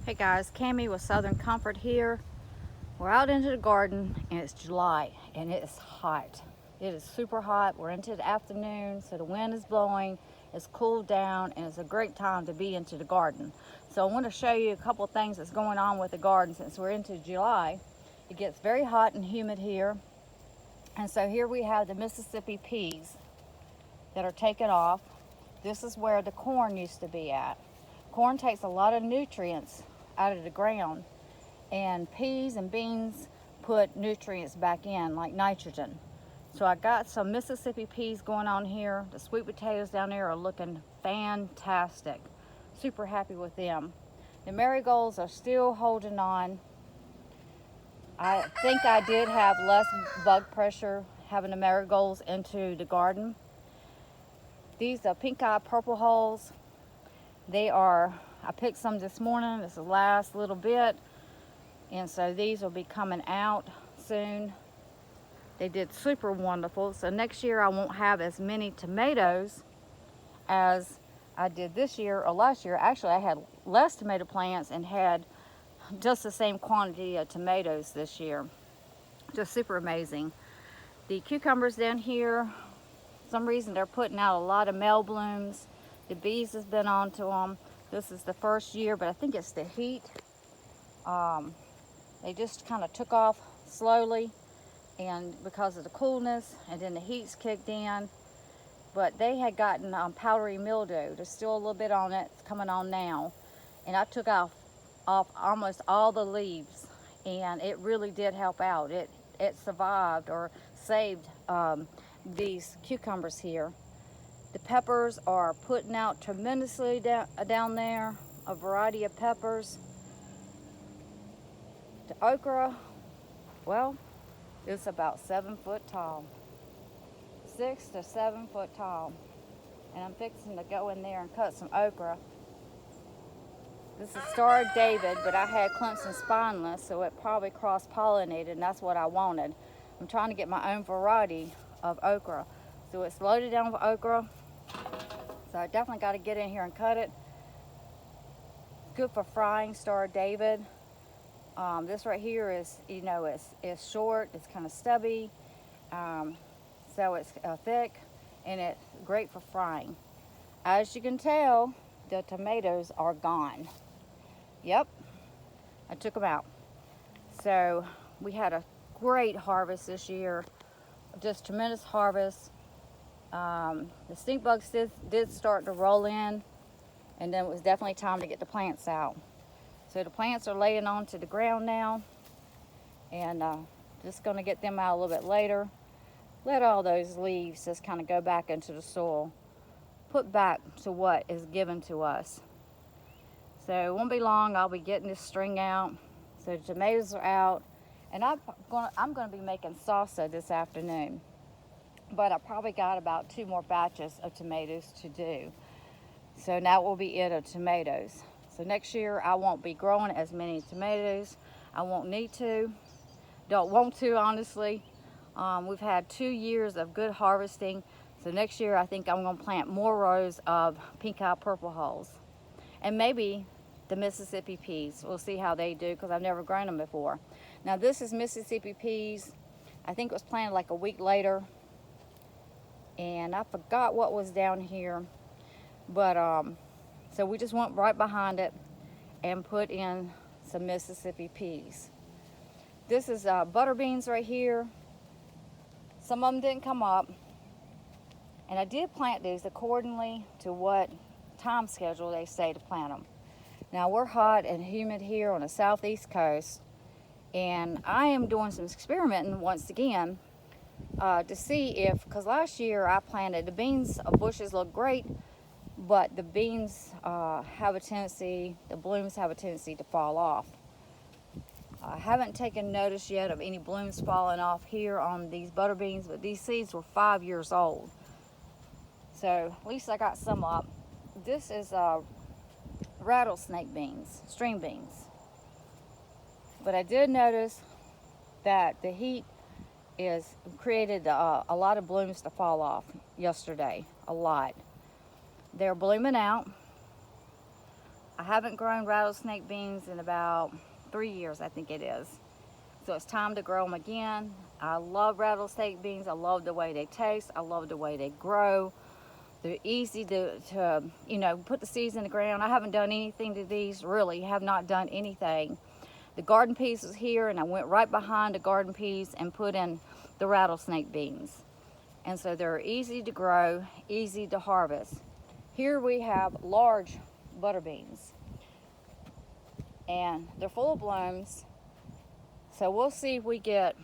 Hey guys, Cami with Southern Comfort here. We're out into the garden and it's July and it is hot. It is super hot. We're into the afternoon, so the wind is blowing, it's cooled down, and it's a great time to be into the garden. So I want to show you a couple things that's going on with the garden since we're into July. It gets very hot and humid here. And so here we have the Mississippi peas that are taken off. This is where the corn used to be at. Corn takes a lot of nutrients out of the ground, and peas and beans put nutrients back in, like nitrogen. So I got some Mississippi peas going on here. The sweet potatoes down there are looking fantastic. Super happy with them. The marigolds are still holding on. I think I did have less bug pressure having the marigolds into the garden. These are pink eye purple hulls. I picked some this morning. This is the last little bit. And so these will be coming out soon. They did super wonderful. So next year I won't have as many tomatoes as I did this year or last year. Actually, I had less tomato plants and had just the same quantity of tomatoes this year. Just super amazing. The cucumbers down here, for some reason they're putting out a lot of male blooms. The bees has been onto them. This is the first year, but I think it's the heat. They just kind of took off slowly, and because of the coolness, and then the heat's kicked in. But they had gotten powdery mildew. There's still a little bit on it. It's coming on now. And I took off almost all the leaves, and it really did help out. It survived or saved these cucumbers here. The peppers are putting out tremendously down there, a variety of peppers. The okra, well, it's about 7 foot tall, 6 to 7 foot tall. And I'm fixing to go in there and cut some okra. This is Star of David, but I had Clemson spineless, so it probably cross-pollinated, and that's what I wanted. I'm trying to get my own variety of okra. So it's loaded down with okra. So I definitely got to get in here and cut it. Good for frying, Star of David. This right here is, it's short, it's kind of stubby, so it's thick, and it's great for frying. As you can tell, the tomatoes are gone. Yep, I took them out. So we had a great harvest this year, just tremendous harvest. The stink bugs did start to roll in, and then it was definitely time to get the plants out. So the plants are laying onto the ground now, and just going to get them out a little bit later. Let all those leaves just kind of go back into the soil, put back to what is given to us. So it won't be long, I'll be getting this string out. So the tomatoes are out, and I'm going to be making salsa this afternoon. But I probably got about 2 more batches of tomatoes to do. So that will be it of tomatoes. So next year I won't be growing as many tomatoes. I won't need to. Don't want to, honestly. We've had 2 years of good harvesting. So next year I think I'm going to plant more rows of pink eye purple hulls. And maybe the Mississippi peas. We'll see how they do because I've never grown them before. Now this is Mississippi peas. I think it was planted like a week later. And I forgot what was down here. But so we just went right behind it and put in some Mississippi peas. This is butter beans right here. Some of them didn't come up. And I did plant these accordingly to what time schedule they say to plant them. Now we're hot and humid here on the southeast coast, and I am doing some experimenting once again to see if, because last year I planted the beans bushes look great, but the beans the blooms have a tendency to fall off. I haven't taken notice yet of any blooms falling off here on these butter beans, but these seeds were 5 years old. So at least I got some up. This is rattlesnake beans, string beans. But I did notice that the heat is created a lot of blooms to fall off yesterday, a lot. They're blooming out. I haven't grown rattlesnake beans in about 3 years, I think it is. So it's time to grow them again. I love rattlesnake beans. I love the way they taste. I love the way they grow. They're easy to put the seeds in the ground. I haven't done anything to these, really, have not done anything. The garden peas was here, and I went right behind the garden peas and put in the rattlesnake beans. And so they're easy to grow, easy to harvest. Here we have large butter beans, and they're full of blooms. So we'll see if we get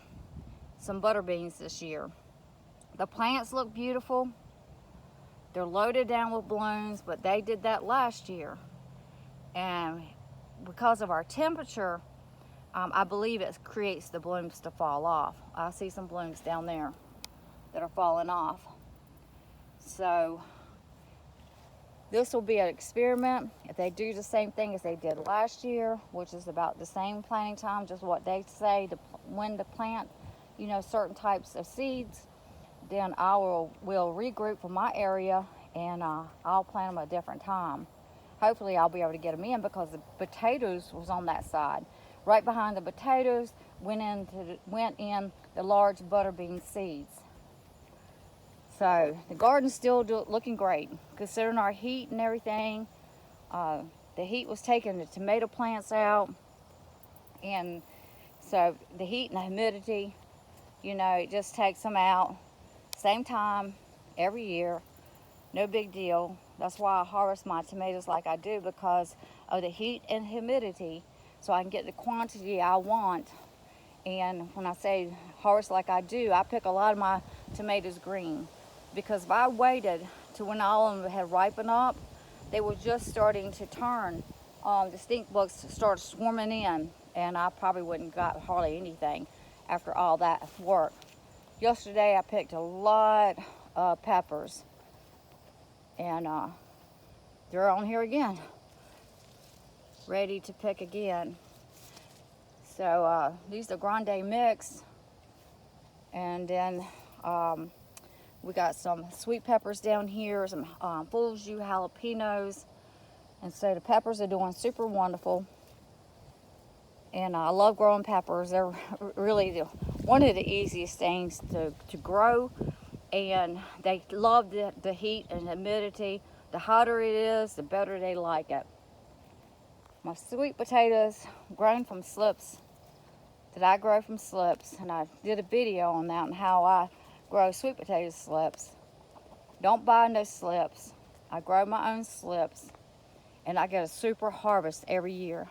some butter beans this year. The plants look beautiful. They're loaded down with blooms, but they did that last year. And because of our temperature, I believe it creates the blooms to fall off. I see some blooms down there that are falling off. So this will be an experiment. If they do the same thing as they did last year, which is about the same planting time, just what they say when to plant, certain types of seeds, then we'll regroup for my area, and I'll plant them at a different time. Hopefully I'll be able to get them in, because the potatoes was on that side. Right behind the potatoes went in the large butter bean seeds. So the garden's still looking great, considering our heat and everything. The heat was taking the tomato plants out, and so the heat and the humidity, it just takes them out. Same time every year, no big deal. That's why I harvest my tomatoes like I do, because of the heat and humidity, so I can get the quantity I want. And when I say harvest like I do, I pick a lot of my tomatoes green, because if I waited to when all of them had ripened up, they were just starting to turn. The stink bugs started swarming in, and I probably wouldn't got hardly anything after all that work. Yesterday I picked a lot of peppers, and they're on here again, ready to pick again. So these are Grande Mix, and then we got some sweet peppers down here, some full jus jalapenos, and so the peppers are doing super wonderful. And I love growing peppers. They're really one of the easiest things to grow, and they love the heat and humidity. The hotter it is, the better they like it. My sweet potatoes grown from slips that I grow from slips, and I did a video on that and how I grow sweet potato slips. Don't buy no slips. I grow my own slips, and I get a super harvest every year.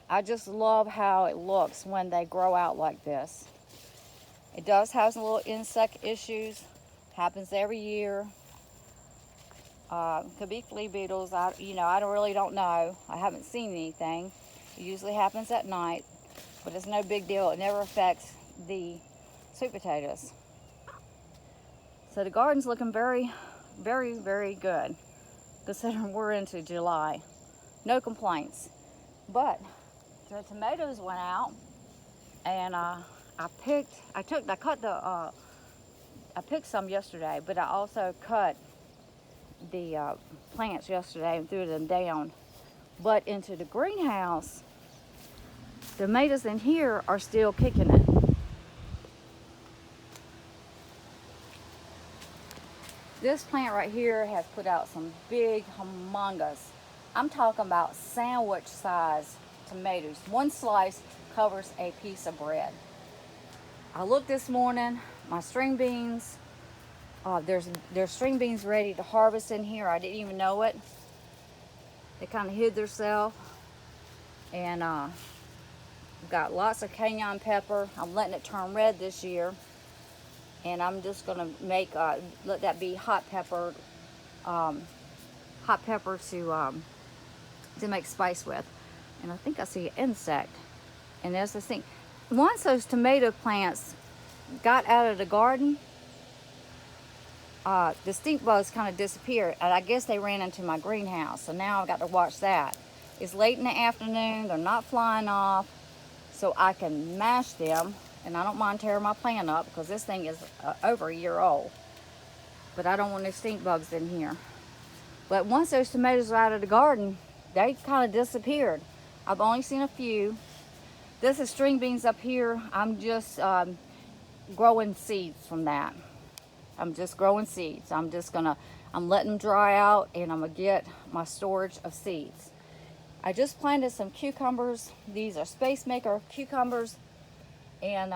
I just love how it looks when they grow out like this. It does have some little insect issues. Happens every year. Could be flea beetles. I don't know. I haven't seen anything. It usually happens at night, but it's no big deal. It never affects the sweet potatoes. So the garden's looking very, very, very good, considering we're into July. No complaints. But the tomatoes went out, and I picked some yesterday, but I also cut the plants yesterday and threw them down. But into the greenhouse, the tomatoes in here are still kicking it. This plant right here has put out some big, humongous, I'm talking about sandwich size tomatoes. One slice covers a piece of bread. I looked this morning, my string beans, there's string beans ready to harvest in here. I didn't even know it. They kind of hid themselves. And got lots of cayenne pepper. I'm letting it turn red this year. And I'm just gonna make, let that be hot pepper to make spice with. And I think I see an insect. And there's this thing. Once those tomato plants got out of the garden, the stink bugs kind of disappeared, and I guess they ran into my greenhouse. So now I've got to watch that. It's late in the afternoon. They're not flying off, so I can mash them. And I don't mind tearing my plant up, because this thing is over a year old. But I don't want no stink bugs in here. But once those tomatoes are out of the garden, they kind of disappeared. I've only seen a few. This is string beans up here. I'm just growing seeds from that. I'm just growing seeds. I'm letting them dry out, and I'm gonna get my storage of seeds. I just planted some cucumbers. These are Space Maker cucumbers, and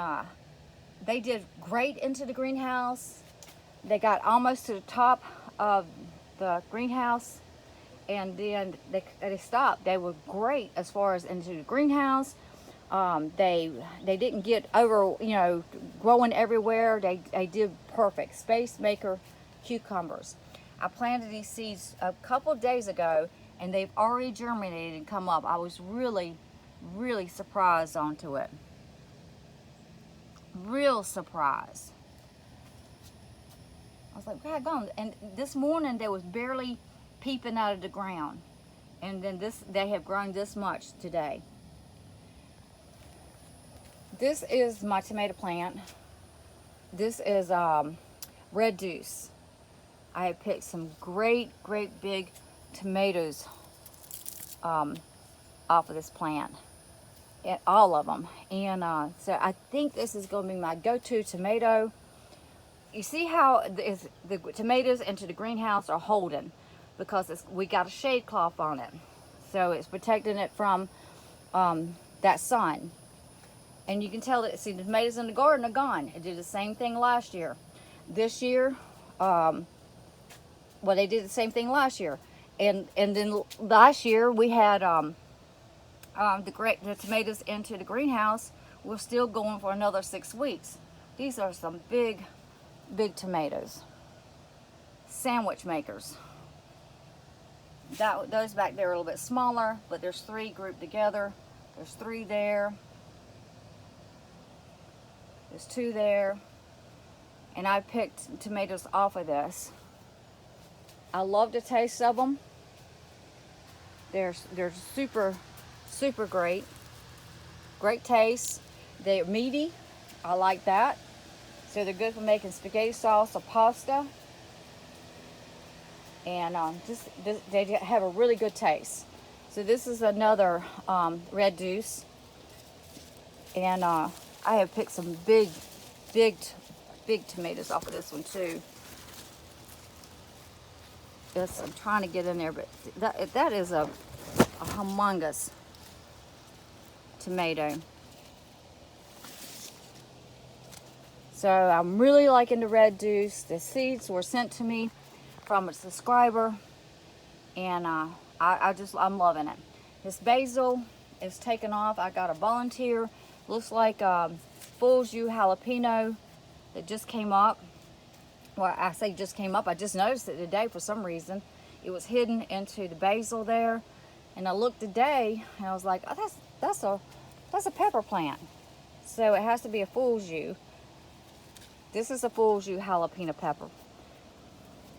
they did great into the greenhouse. They got almost to the top of the greenhouse, and then they stopped. They were great as far as into the greenhouse. They didn't get over, growing everywhere. They did perfect. Space Maker cucumbers. I planted these seeds a couple of days ago, and they've already germinated and come up. I was really, really surprised onto it. Real surprised. I was like, God, gone. And this morning they was barely peeping out of the ground, and then they have grown this much today. This is my tomato plant. This is Red Deuce. I have picked some great big tomatoes off of this plant, and all of them. And so I think this is going to be my go-to tomato. You see how the tomatoes into the greenhouse are holding, because we got a shade cloth on it, so it's protecting it from that sun. And you can tell that, see, the tomatoes in the garden are gone. It did the same thing last year. This year, well, they did the same thing last year. And then last year we had the tomatoes into the greenhouse. We're still going for another 6 weeks. These are some big tomatoes. Sandwich makers. Those back there are a little bit smaller, but there's 3 grouped together. There's 3 there. There's 2 there. And I picked tomatoes off of this. I love the taste of them. They're super great. Great taste. They're meaty. I like that. So they're good for making spaghetti sauce or pasta. And they have a really good taste. So this is another Red Deuce. And I have picked some big tomatoes off of this one too. Yes, I'm trying to get in there, but that is a humongous tomato. So I'm really liking the Red Deuce. The seeds were sent to me from a subscriber, and I'm loving it. This basil is taking off. I got a volunteer. Looks like Fool's You jalapeno that just came up. Well, I say just came up. I just noticed it today for some reason. It was hidden into the basil there, and I looked today and I was like, oh, that's a pepper plant. So it has to be a Fool's You. This is a Fool's You jalapeno pepper.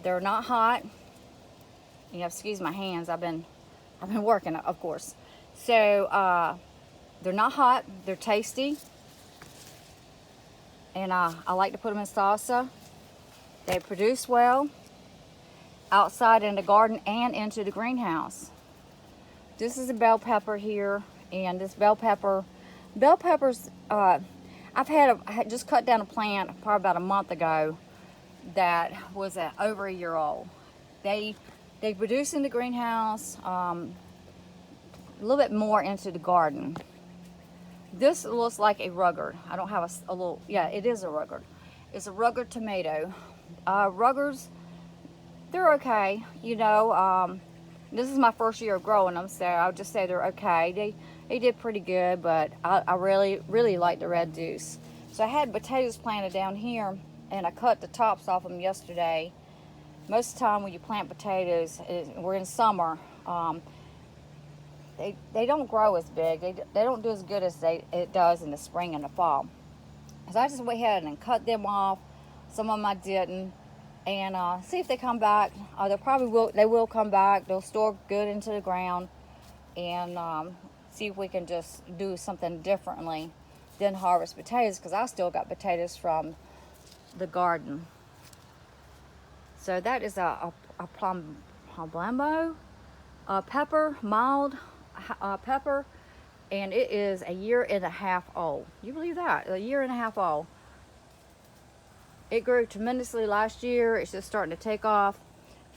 They're not hot. You know, excuse my hands. I've been working, of course. So they're not hot. They're tasty, and I like to put them in salsa. They produce well outside in the garden and into the greenhouse. This is a bell pepper here, and this bell peppers. I had just cut down a plant probably about a month ago that was over a year old. They produce in the greenhouse, a little bit more into the garden. This looks like a rugged. I don't have a little, yeah, it is a rugged. It's a rugged tomato. Ruggards, they're okay. You know, this is my first year of growing them, so I would just say they're okay. They did pretty good, but I really like the Red Deuce. So I had potatoes planted down here, and I cut the tops off them yesterday. Most of the time when you plant potatoes, we're in summer, they don't grow as big. They don't do as good as it does in the spring and the fall. So I just went ahead and cut them off. Some of them I didn't, and see if they come back. They will come back. They'll store good into the ground, and see if we can just do something differently than harvest potatoes, because I still got potatoes from the garden. So that is a problemo. pepper, mild pepper, and it is a year and a half old. You believe that? A year and a half old. It grew tremendously last year. It's just starting to take off.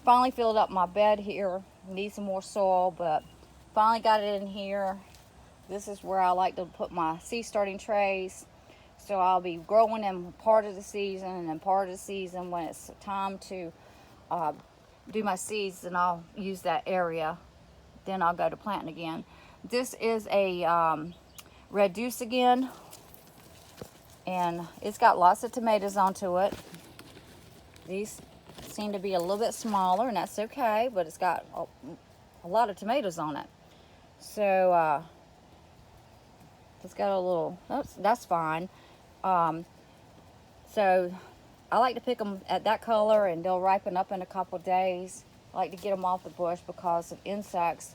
Finally filled up my bed here. Need some more soil, but finally got it in here. This is where I like to put my seed starting trays. So I'll be growing them part of the season, and then part of the season when it's time to do my seeds, and I'll use that area. Then I'll go to planting again. This is a red deuce again, and it's got lots of tomatoes onto it. These seem to be a little bit smaller, and that's okay, but it's got a lot of tomatoes on it. So it's got a little, that's fine. So I like to pick them at that color, and they'll ripen up in a couple days. I like to get them off the bush because of insects.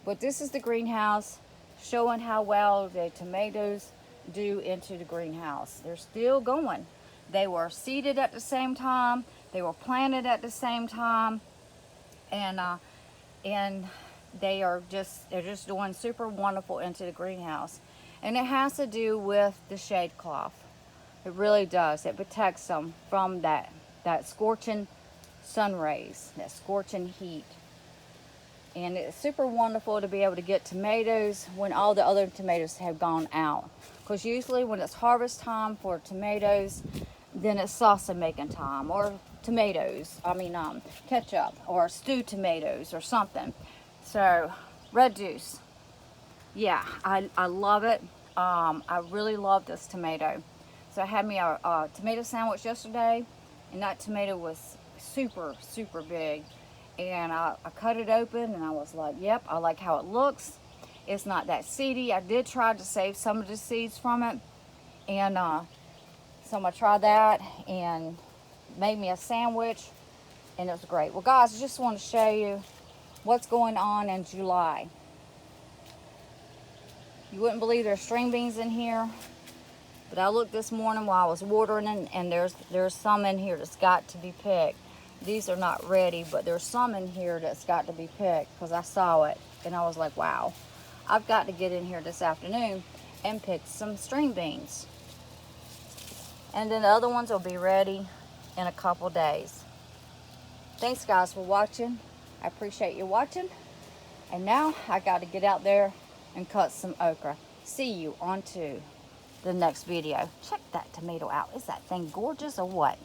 But this is the greenhouse, showing how well the tomatoes do into the greenhouse. They're still going. They were seeded at the same time. They were planted at the same time, and they're just doing super wonderful into the greenhouse. And it has to do with the shade cloth. It really does. It protects them from that scorching sun rays, that scorching heat. And it's super wonderful to be able to get tomatoes when all the other tomatoes have gone out. Because usually when it's harvest time for tomatoes, then it's salsa making time, or ketchup, or stewed tomatoes or something. So red deuce, yeah, I love it. I really love this tomato. So I had me a tomato sandwich yesterday, and that tomato was super big. And I cut it open, and I was like, yep, I like how it looks. It's not that seedy. I did try to save some of the seeds from it, and so I'm gonna try that, and made me a sandwich, and it was great. Well, guys, I just want to show you what's going on in July. You wouldn't believe there's string beans in here, but I looked this morning while I was watering, and there's some in here that's got to be picked. These are not ready, but there's some in here that's got to be picked because I saw it, and I was like, wow, I've got to get in here this afternoon and pick some string beans. And then the other ones will be ready in a couple days. Thanks, guys, for watching. I appreciate you watching. And now I got to get out there and cut some okra. See you on to the next video. Check that tomato out. Is that thing gorgeous or what?